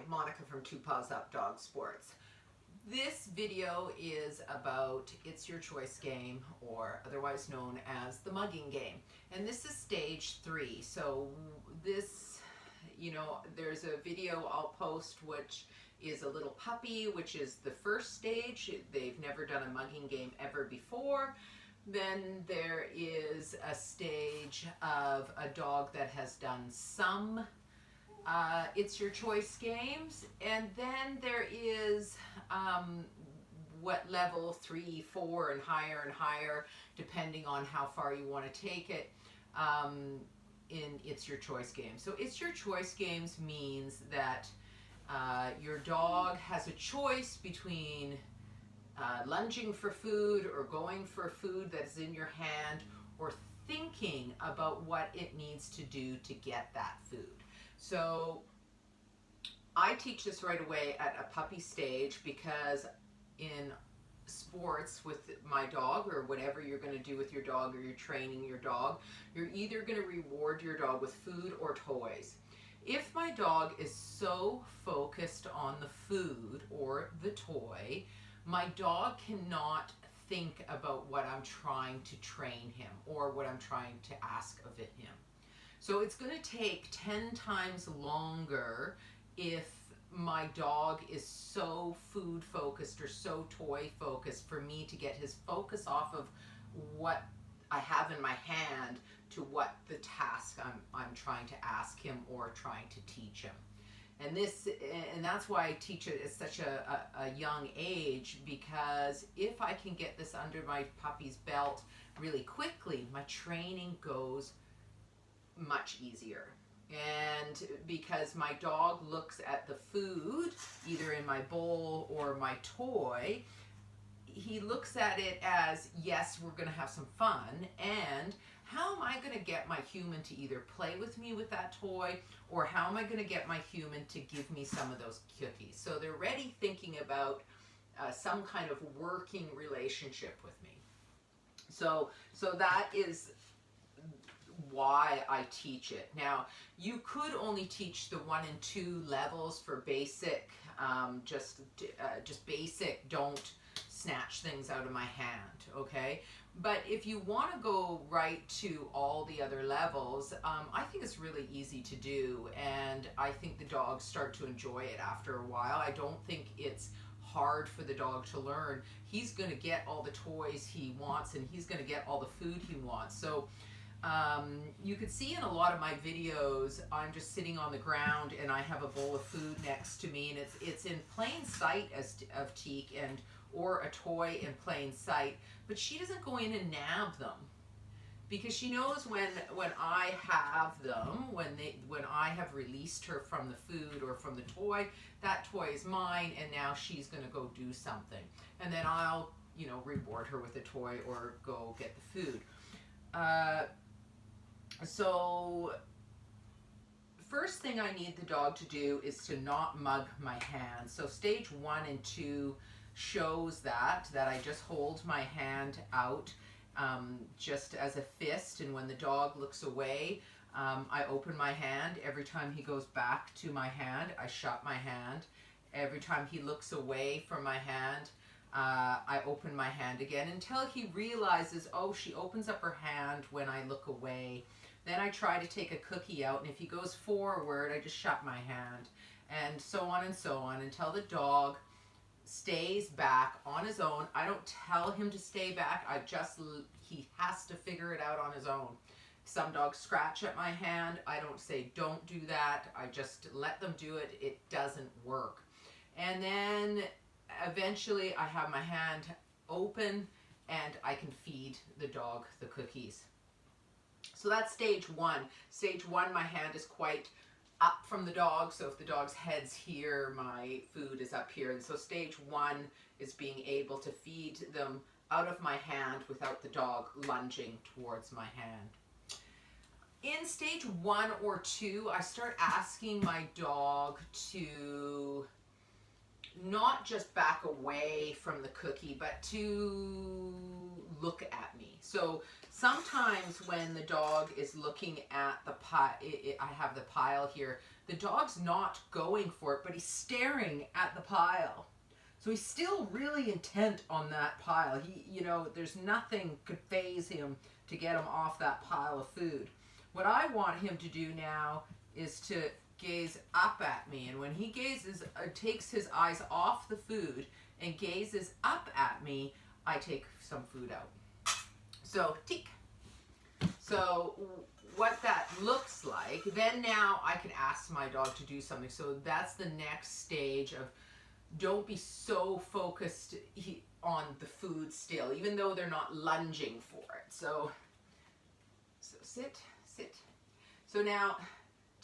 Monica from Two Paws Up Dog Sports. This video is about It's Your Choice game, or otherwise known as the mugging game. And this is stage 3. So this, there's a video I'll post which is a little puppy, which is the first stage. They've never done a mugging game ever before. Then there is a stage of a dog that has done some It's Your Choice games, and then there is what level 3, 4, and higher, depending on how far you want to take it in It's Your Choice games. So It's Your Choice games means that your dog has a choice between lunging for food or going for food that's in your hand, or thinking about what it needs to do to get that food. So I teach this right away at a puppy stage, because in sports with my dog, or whatever you're going to do with your dog, or you're training your dog, you're either going to reward your dog with food or toys. If my dog is so focused on the food or the toy, my dog cannot think about what I'm trying to train him or what I'm trying to ask of him. So it's going to take 10 times longer if my dog is so food focused or so toy focused for me to get his focus off of what I have in my hand to what the task I'm trying to ask him or trying to teach him. And that's why I teach it at such a young age, because if I can get this under my puppy's belt really quickly, my training goes much easier. And because my dog looks at the food, either in my bowl or my toy, he looks at it as, yes, we're going to have some fun, and how am I going to get my human to either play with me with that toy, or how am I going to get my human to give me some of those cookies? So they're already thinking about some kind of working relationship with me. So that is why I teach it. Now, you could only teach the 1 and 2 levels for basic, just basic, don't snatch things out of my hand, okay? But if you want to go right to all the other levels, I think it's really easy to do, and I think the dogs start to enjoy it after a while. I don't think it's hard for the dog to learn. He's going to get all the toys he wants, and he's going to get all the food he wants. So you could see in a lot of my videos, I'm just sitting on the ground and I have a bowl of food next to me, and it's in plain sight of Teak, or a toy in plain sight, but she doesn't go in and nab them, because she knows when I have them, when I have released her from the food or from the toy, that toy is mine, and now she's going to go do something, and then I'll reward her with a toy or go get the food. So first thing I need the dog to do is to not mug my hand. So stage 1 and 2 shows that I just hold my hand out just as a fist, and when the dog looks away, I open my hand. Every time he goes back to my hand, I shut my hand. Every time he looks away from my hand, I open my hand again, until he realizes, oh, she opens up her hand when I look away. Then I try to take a cookie out, and if he goes forward, I just shut my hand, and so on, until the dog stays back on his own. I don't tell him to stay back. He has to figure it out on his own. Some dogs scratch at my hand. I don't say don't do that. I just let them do it. It doesn't work. And then eventually I have my hand open and I can feed the dog the cookies. So that's stage 1. Stage 1, my hand is quite up from the dog, so if the dog's head's here, my food is up here. And so stage 1 is being able to feed them out of my hand without the dog lunging towards my hand. In stage 1 or 2, I start asking my dog to not just back away from the cookie, but to look at me. So sometimes when the dog is looking at the pile, I have the pile here, the dog's not going for it, but he's staring at the pile. So he's still really intent on that pile. There's nothing could faze him to get him off that pile of food. What I want him to do now is to gaze up at me. And when he takes his eyes off the food and gazes up at me, I take some food out. So, Teek. So, what that looks like, then now I can ask my dog to do something. So that's the next stage of, don't be so focused on the food still, even though they're not lunging for it. So sit. So now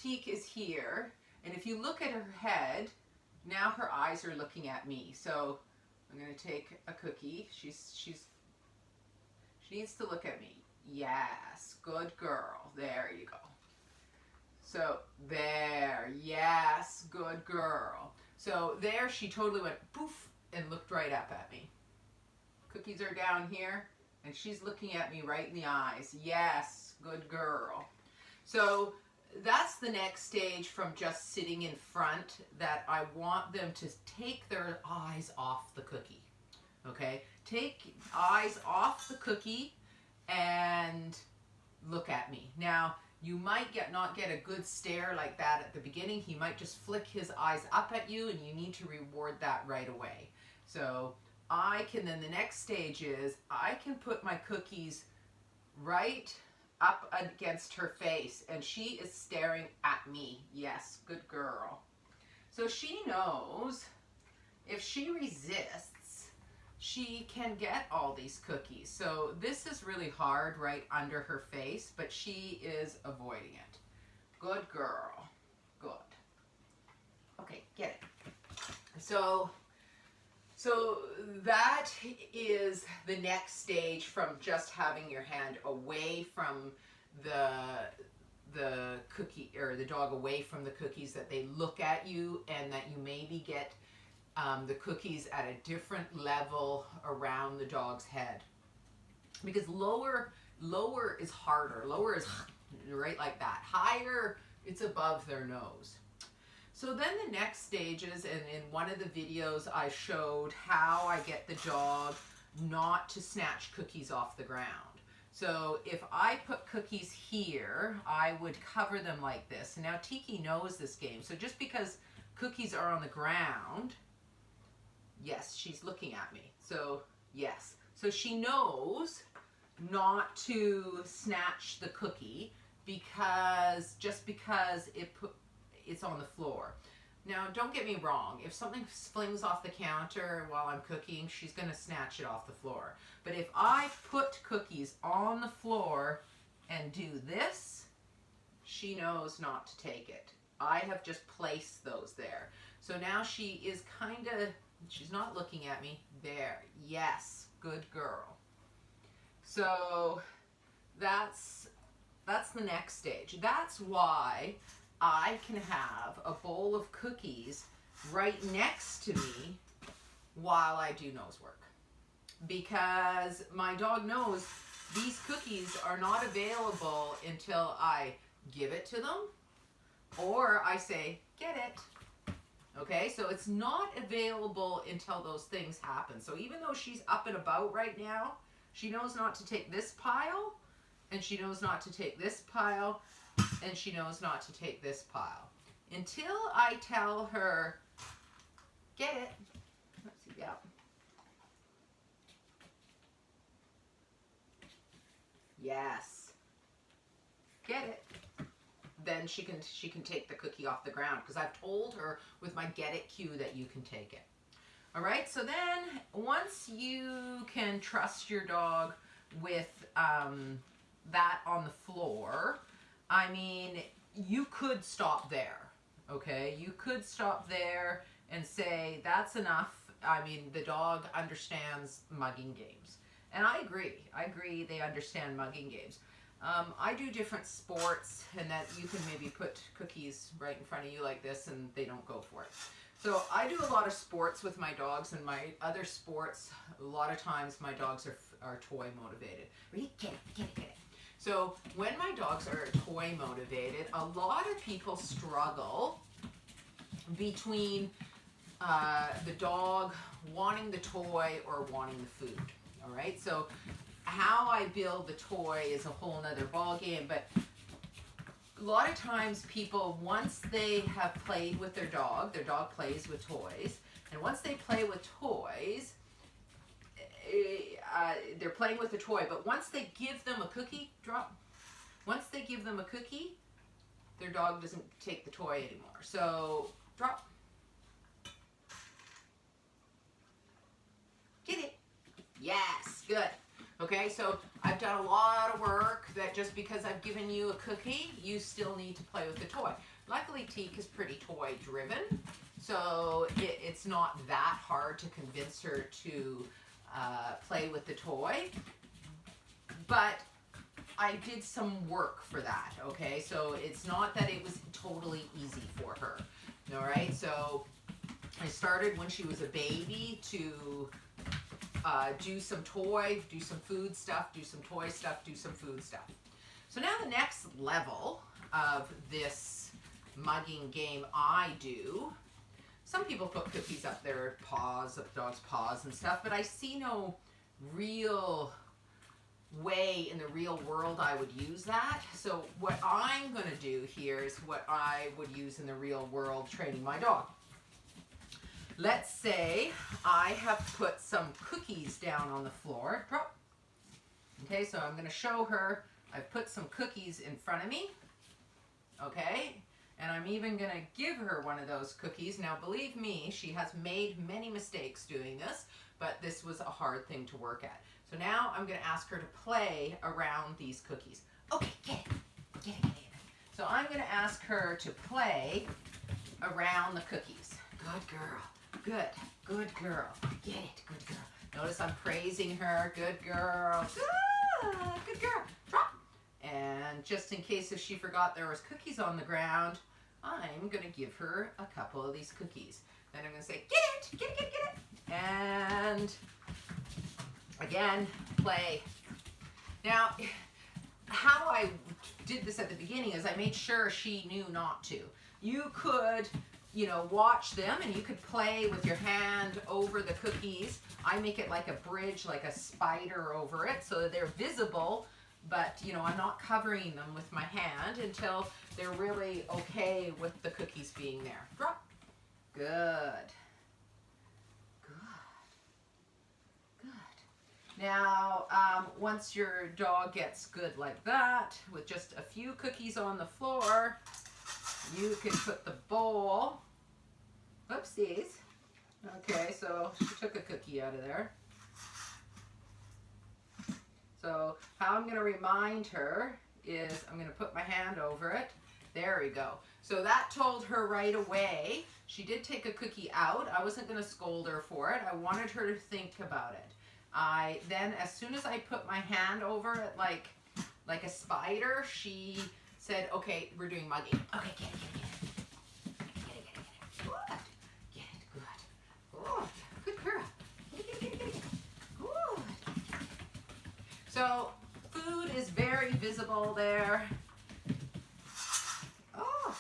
Teek is here, and if you look at her head, now her eyes are looking at me. So I'm going to take a cookie. She needs to look at me. Yes, good girl. There you go. So there, yes, good girl. So there she totally went poof and looked right up at me. Cookies are down here and she's looking at me right in the eyes. Yes, good girl. So that's the next stage from just sitting in front, that I want them to take their eyes off the cookie. Okay? Take eyes off the cookie and look at me. Now, you might not get a good stare like that at the beginning. He might just flick his eyes up at you, and you need to reward that right away. So then the next stage is, I can put my cookies right up against her face, and she is staring at me. Yes, good girl. So she knows if she resists, she can get all these cookies. So this is really hard right under her face, but she is avoiding it. Good girl. Good. Okay, get it. So that is the next stage from just having your hand away from the cookie, or the dog away from the cookies, that they look at you and that you maybe get the cookies at a different level around the dog's head. Because lower is harder. Lower is right like that. Higher, it's above their nose. So then the next stages, and in one of the videos I showed how I get the dog not to snatch cookies off the ground. So if I put cookies here, I would cover them like this. And now Tiki knows this game. So just because cookies are on the ground, yes, she's looking at me. So yes. So she knows not to snatch the cookie just because it's on the floor. Now, don't get me wrong. If something flings off the counter while I'm cooking, she's going to snatch it off the floor. But if I put cookies on the floor and do this, she knows not to take it. I have just placed those there. So now she is she's not looking at me. There. Yes. Good girl. So that's the next stage. That's why I can have a bowl of cookies right next to me while I do nose work. Because my dog knows these cookies are not available until I give it to them or I say, get it. Okay, so it's not available until those things happen. So even though she's up and about right now, she knows not to take this pile, and she knows not to take this pile, and she knows not to take this pile. Until I tell her, get it. Let's see, yeah. Yes. Get it. Then she can take the cookie off the ground, because I've told her with my get it cue that you can take it. All right, so then once you can trust your dog with that on the floor, I mean, you could stop there, okay? You could stop there and say, that's enough. I mean, the dog understands mugging games. And I agree they understand mugging games. I do different sports, and that you can maybe put cookies right in front of you like this and they don't go for it. So I do a lot of sports with my dogs, and my other sports, a lot of times my dogs are toy motivated. Ready? Get it, get it, get it. So when my dogs are toy motivated, a lot of people struggle between the dog wanting the toy or wanting the food. All right, so how I build the toy is a whole nother ball game, but a lot of times people, once they have played with their dog plays with toys, and once they play with toys, they're playing with the toy, but once they give them a cookie, once they give them a cookie, their dog doesn't take the toy anymore. So, drop. Get it. Yes, good. Okay, so I've done a lot of work that just because I've given you a cookie, you still need to play with the toy. Luckily, Teak is pretty toy driven, so it's not that hard to convince her to play with the toy, but I did some work for that, okay? So it's not that it was totally easy for her, all right? So I started when she was a baby to do some toy, do some food stuff, do some toy stuff, do some food stuff. So now the next level of this mugging game I do, some people put cookies up their paws, up dog's paws and stuff, but I see no real way in the real world I would use that. So what I'm going to do here is what I would use in the real world training my dog. Let's say I have put some cookies down on the floor. Drop. Okay, so I'm going to show her I've put some cookies in front of me. Okay, and I'm even going to give her one of those cookies. Now, believe me, she has made many mistakes doing this, but this was a hard thing to work at. So now I'm going to ask her to play around these cookies. Okay, get it. Get it, get it. So I'm going to ask her to play around the cookies. Good girl. Good. Good girl. Get it. Good girl. Notice I'm praising her. Good girl. Good. Good girl. Drop. And just in case if she forgot there was cookies on the ground, I'm going to give her a couple of these cookies. Then I'm going to say, get it. Get it, get it, get it. And again, play. Now, how I did this at the beginning is I made sure she knew not to. You could, you know, watch them and you could play with your hand over the cookies. I make it like a bridge, like a spider over it so that they're visible, but, you know, I'm not covering them with my hand until they're really okay with the cookies being there. Drop. Good. Now, once your dog gets good like that, with just a few cookies on the floor, you can put the bowl, whoopsies. Okay, so she took a cookie out of there. So how I'm going to remind her is I'm going to put my hand over it. There we go. So that told her right away. She did take a cookie out. I wasn't going to scold her for it. I wanted her to think about it. Then as soon as I put my hand over it like a spider, she said, okay, we're doing mugging. Okay, get it, get it, get it. Get it, get it, get it. Good. Get it, good. Oh, good girl. Get it, get it, get it, get it. Good. So food is very visible there. Oh,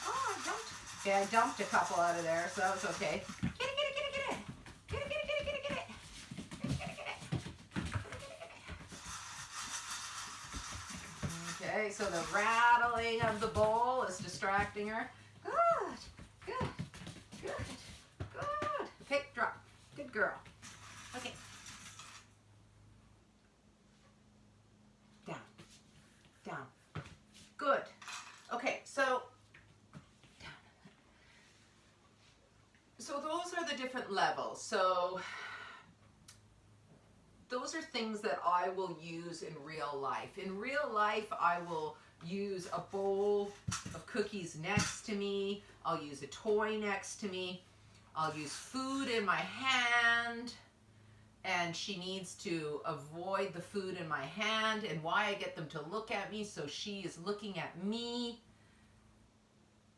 I dumped. Okay, I dumped a couple out of there, so that was okay. Get it, get it, get it, get it. Get it, get it, get it, get it, get it. Okay, so the rattling of the bowl is distracting her. Good, good, good, good. Okay, drop. Good girl. Okay. Down, down. Good. Okay, so down. So those are the different levels. So those are things that I will use in real life. In real life, I will use a bowl of cookies next to me. I'll use a toy next to me. I'll use food in my hand. And she needs to avoid the food in my hand. And why I get them to look at me, so she is looking at me.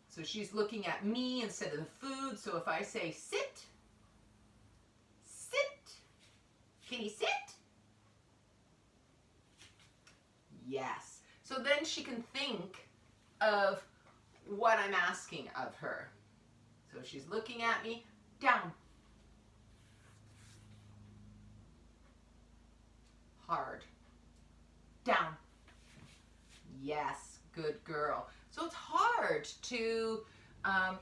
So she's looking at me instead of the food. So if I say sit, sit. Can you sit? Yes. So then she can think of what I'm asking of her. So she's looking at me. Down. Hard. Down. Yes, good girl. So it's hard to have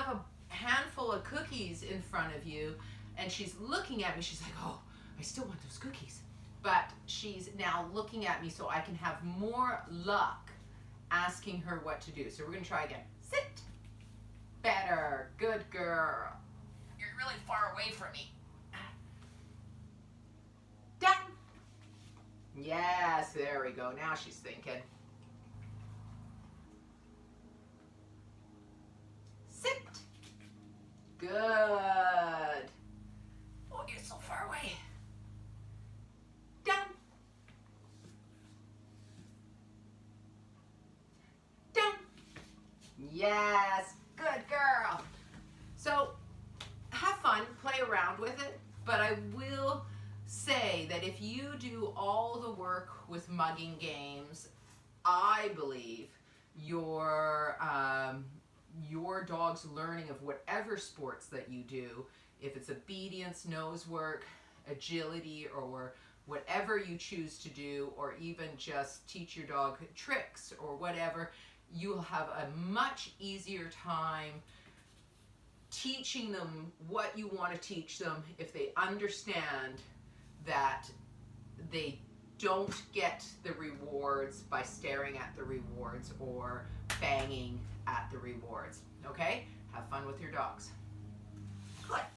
a handful of cookies in front of you, and she's looking at me. She's like, oh, I still want those cookies. But she's now looking at me so I can have more luck asking her what to do. So we're going to try again. Sit. Better. Good girl. You're really far away from me. Down. Yes, there we go. Now she's thinking. Sit. Good. Oh, you're so far away. Down. Down. Yes, good girl. So have fun, play around with it, but I will say that if you do all the work with mugging games, I believe your dog's learning of whatever sports that you do, if it's obedience, nose work, agility, or whatever you choose to do, or even just teach your dog tricks or whatever, you'll have a much easier time teaching them what you want to teach them if they understand that they don't get the rewards by staring at the rewards or banging at the rewards. Okay? Have fun with your dogs. Good.